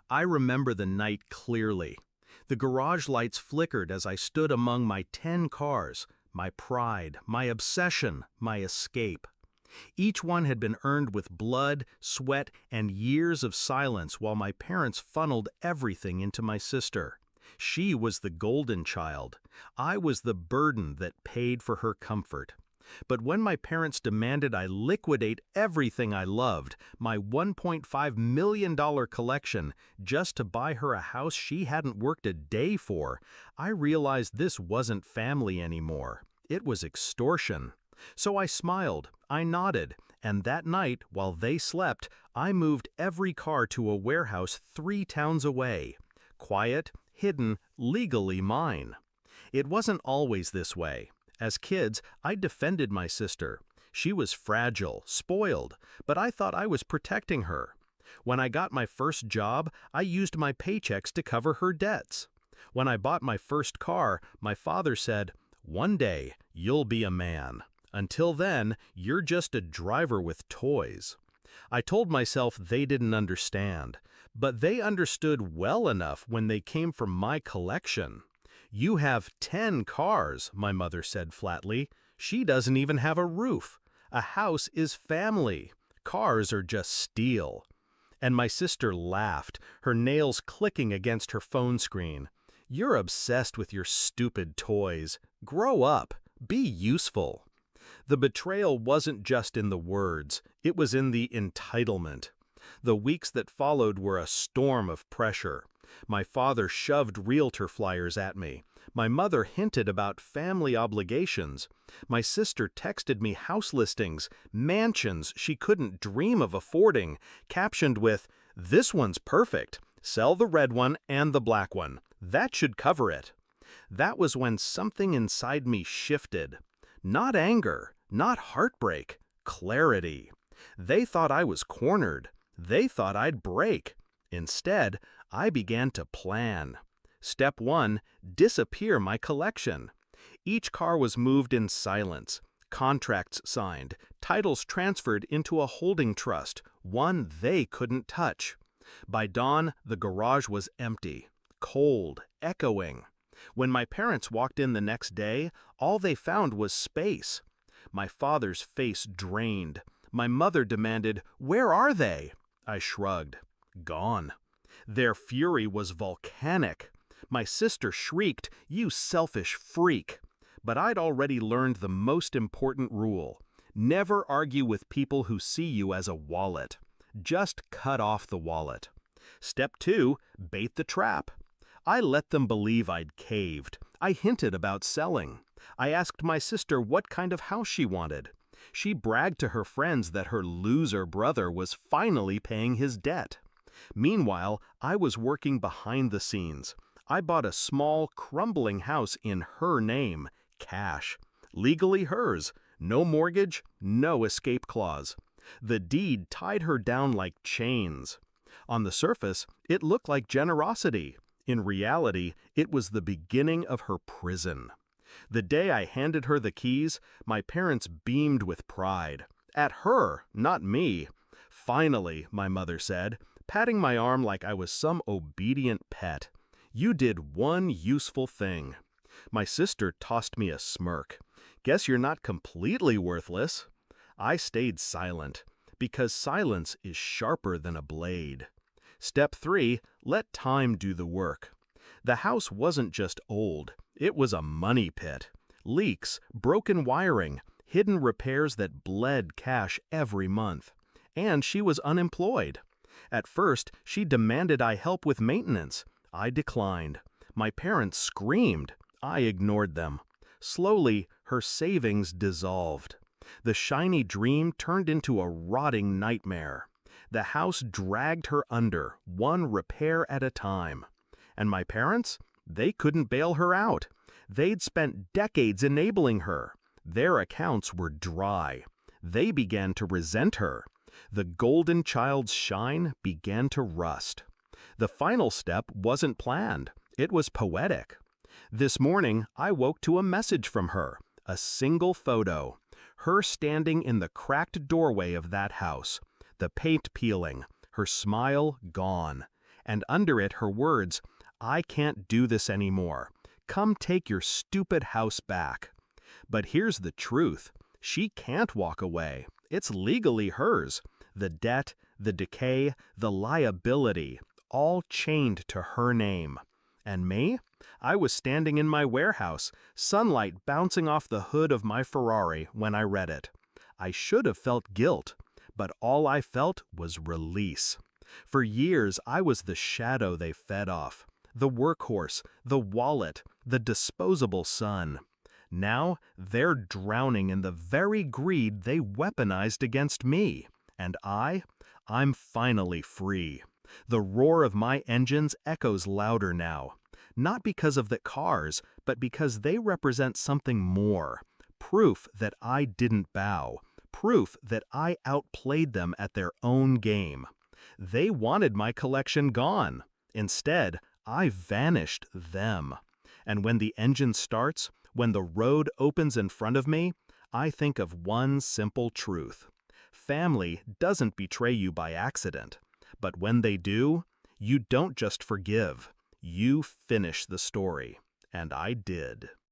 I remember the night clearly. The garage lights flickered as I stood among my 10 cars, my pride, my obsession, my escape. Each one had been earned with blood, sweat, and years of silence while my parents funneled everything into my sister. She was the golden child. I was the burden that paid for her comfort. But when my parents demanded I liquidate everything I loved, my $1.5 million collection, just to buy her a house she hadn't worked a day for, I realized this wasn't family anymore. It was extortion. So I smiled, I nodded, and that night, while they slept, I moved every car to a warehouse 3 towns away. Quiet, hidden, legally mine. It wasn't always this way. As kids, I defended my sister. She was fragile, spoiled, but I thought I was protecting her. When I got my first job, I used my paychecks to cover her debts. When I bought my first car, my father said, "One day, you'll be a man. Until then, you're just a driver with toys." I told myself they didn't understand, but they understood well enough when they came from my collection. "You have 10 cars," my mother said flatly. "She doesn't even have a roof. A house is family. Cars are just steel." And my sister laughed, her nails clicking against her phone screen. "You're obsessed with your stupid toys. Grow up. Be useful." The betrayal wasn't just in the words, it was in the entitlement. The weeks that followed were a storm of pressure. My father shoved realtor flyers at me. My mother hinted about family obligations. My sister texted me house listings, mansions she couldn't dream of affording, captioned with, "This one's perfect. Sell the red one and the black one. That should cover it." That was when something inside me shifted. Not anger, not heartbreak, clarity. They thought I was cornered. They thought I'd break. Instead, I began to plan. Step 1, disappear my collection. Each car was moved in silence, contracts signed, titles transferred into a holding trust, one they couldn't touch. By dawn, the garage was empty, cold, echoing. When my parents walked in the next day, all they found was space. My father's face drained. My mother demanded, "Where are they?" I shrugged. Gone. Their fury was volcanic. My sister shrieked, "You selfish freak!" But I'd already learned the most important rule. Never argue with people who see you as a wallet. Just cut off the wallet. Step 2, bait the trap. I let them believe I'd caved. I hinted about selling. I asked my sister what kind of house she wanted. She bragged to her friends that her loser brother was finally paying his debt. Meanwhile, I was working behind the scenes. I bought a small, crumbling house in her name, cash. Legally hers. No mortgage, no escape clause. The deed tied her down like chains. On the surface, it looked like generosity. In reality, it was the beginning of her prison. The day I handed her the keys, my parents beamed with pride. At her, not me. "Finally," my mother said, patting my arm like I was some obedient pet. "You did one useful thing." My sister tossed me a smirk. "Guess you're not completely worthless." I stayed silent, because silence is sharper than a blade. Step 3, let time do the work. The house wasn't just old, it was a money pit. Leaks, broken wiring, hidden repairs that bled cash every month. And she was unemployed. At first, she demanded I help with maintenance. I declined. My parents screamed. I ignored them. Slowly, her savings dissolved. The shiny dream turned into a rotting nightmare. The house dragged her under, one repair at a time. And my parents? They couldn't bail her out. They'd spent decades enabling her. Their accounts were dry. They began to resent her. The golden child's shine began to rust. The final step wasn't planned. It was poetic. This morning, I woke to a message from her, a single photo. Her standing in the cracked doorway of that house, the paint peeling, her smile gone. And under it her words, "I can't do this anymore. Come take your stupid house back." But here's the truth. She can't walk away. It's legally hers. The debt, the decay, the liability, all chained to her name. And me? I was standing in my warehouse, sunlight bouncing off the hood of my Ferrari when I read it. I should have felt guilt, but all I felt was release. For years, I was the shadow they fed off, the workhorse, the wallet, the disposable son. Now, they're drowning in the very greed they weaponized against me. And I'm finally free. The roar of my engines echoes louder now. Not because of the cars, but because they represent something more. Proof that I didn't bow. Proof that I outplayed them at their own game. They wanted my collection gone. Instead, I vanished them. And when the engine starts, when the road opens in front of me, I think of one simple truth. Family doesn't betray you by accident. But when they do, you don't just forgive. You finish the story. And I did.